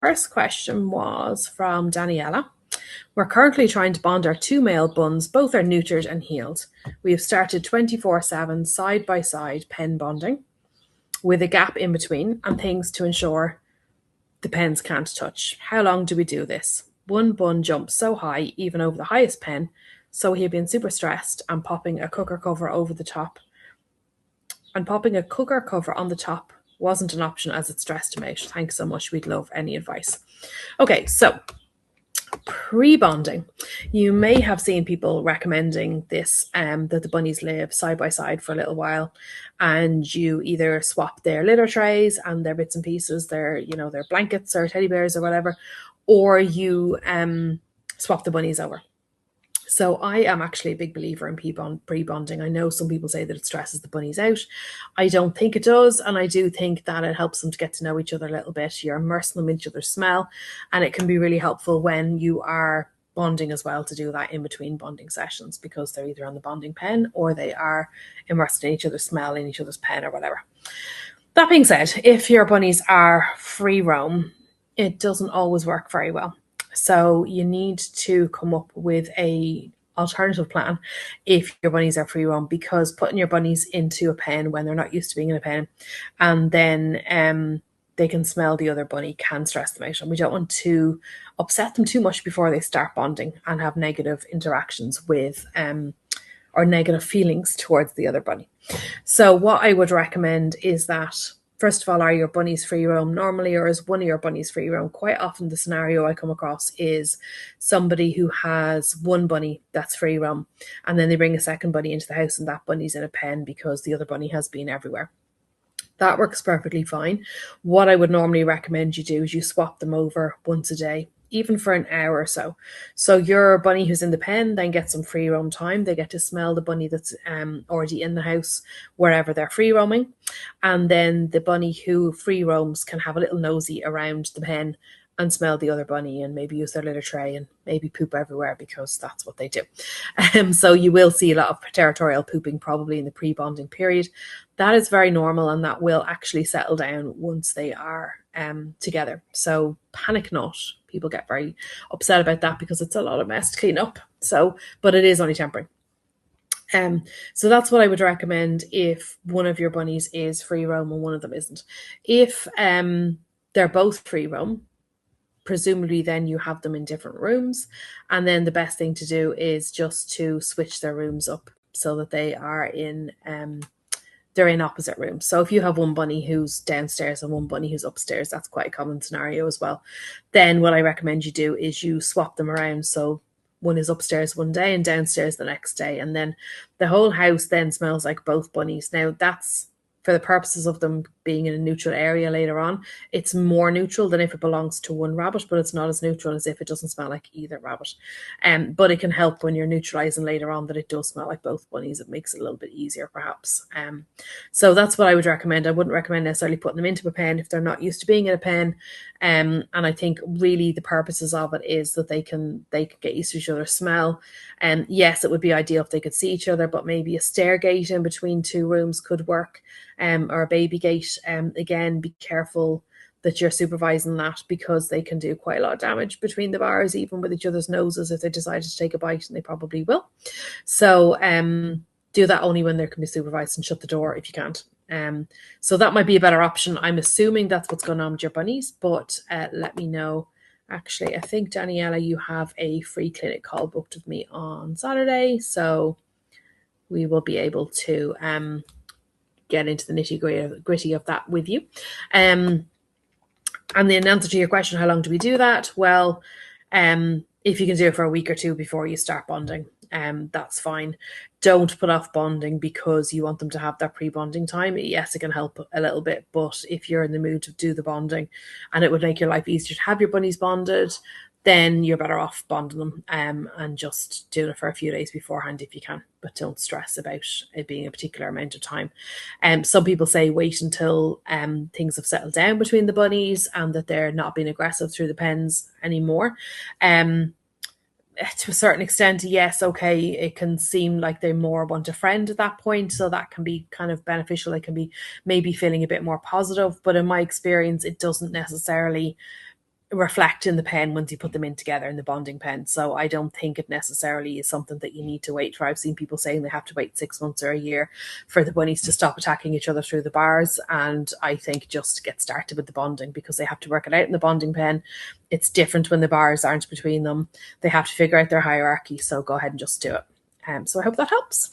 First question was from Daniela. We're currently trying to bond our two male buns. Both are neutered and healed. We have started 24/7 side by side pen bonding with a gap in between and things to ensure the pens can't touch. How long do we do this? One bun jumps so high, even over the highest pen, so he had been super stressed and popping a cooker cover over the top. And popping a cooker cover on the top wasn't an option as it stressed him out. Thanks so much. We'd love any advice. Okay, so pre-bonding. You may have seen people recommending this, that the bunnies live side by side for a little while, and you either swap their litter trays and their bits and pieces, their blankets or teddy bears or whatever, or you swap the bunnies over. So I am actually a big believer in pre-bonding. I know some people say that it stresses the bunnies out. I don't think it does, and I do think that it helps them to get to know each other a little bit. You're immersing them in each other's smell, and it can be really helpful when you are bonding as well to do that in between bonding sessions, because they're either on the bonding pen or they are immersed in each other's smell, in each other's pen or whatever. That being said, if your bunnies are free roam, it doesn't always work very well. So you need to come up with a alternative plan if your bunnies are free roam, because putting your bunnies into a pen when they're not used to being in a pen, and then they can smell the other bunny, can stress them out. And we don't want to upset them too much before they start bonding and have negative interactions with or negative feelings towards the other bunny. So what I would recommend is that, first of all, are your bunnies free roam normally, or is one of your bunnies free roam? Quite often the scenario I come across is somebody who has one bunny that's free roam, and then they bring a second bunny into the house and that bunny's in a pen because the other bunny has been everywhere. That works perfectly fine. What I would normally recommend you do is you swap them over once a day, even for an hour or so. So your bunny who's in the pen then gets some free roam time. They get to smell the bunny that's already in the house wherever they're free roaming. And then the bunny who free roams can have a little nosy around the pen and smell the other bunny and maybe use their litter tray and maybe poop everywhere, because that's what they do. So you will see a lot of territorial pooping probably in the pre-bonding period. That is very normal, and that will actually settle down once they are together. So panic not. People get very upset about that because it's a lot of mess to clean up. But it is only temporary. So that's what I would recommend if one of your bunnies is free roam and one of them isn't. If they're both free roam, presumably then you have them in different rooms, and then the best thing to do is just to switch their rooms up so that they are in they're in opposite rooms. So if you have one bunny who's downstairs and one bunny who's upstairs, that's quite a common scenario as well. Then what I recommend you do is you swap them around. So one is upstairs one day and downstairs the next day, and then the whole house then smells like both bunnies. Now that's for the purposes of them being in a neutral area later on. It's more neutral than if it belongs to one rabbit, but it's not as neutral as if it doesn't smell like either rabbit. But it can help when you're neutralizing later on that it does smell like both bunnies. It makes it a little bit easier perhaps. So that's what I would recommend. I wouldn't recommend necessarily putting them into a pen if they're not used to being in a pen. And I think really the purposes of it is that they can get used to each other's smell. And yes, it would be ideal if they could see each other, but maybe a stair gate in between two rooms could work, or a baby gate. Again, be careful that you're supervising that, because they can do quite a lot of damage between the bars, even with each other's noses, if they decided to take a bite, and they probably will. So do that only when they can be supervised, and shut the door if you can't. So that might be a better option. I'm assuming that's what's going on with your bunnies, but let me know. Actually, I think, Daniela, you have a free clinic call booked with me on Saturday, so we will be able to get into the nitty-gritty of that with you. And the answer to your question, how long do we do that? Well, if you can do it for a week or two before you start bonding, that's fine. Don't put off bonding because you want them to have that pre-bonding time. Yes, it can help a little bit, but if you're in the mood to do the bonding and it would make your life easier to have your bunnies bonded, then you're better off bonding them and just doing it for a few days beforehand if you can, but don't stress about it being a particular amount of time. Some people say wait until things have settled down between the bunnies and that they're not being aggressive through the pens anymore. To a certain extent, yes, okay, it can seem like they more want a friend at that point, so that can be kind of beneficial. They can be maybe feeling a bit more positive, but in my experience, it doesn't necessarily reflect in the pen once you put them in together in the bonding pen. So I don't think it necessarily is something that you need to wait for. I've seen people saying they have to wait 6 months or a year for the bunnies to stop attacking each other through the bars. And I think just get started with the bonding, because they have to work it out in the bonding pen. It's different when the bars aren't between them. They have to figure out their hierarchy. So go ahead and just do it. So I hope that helps.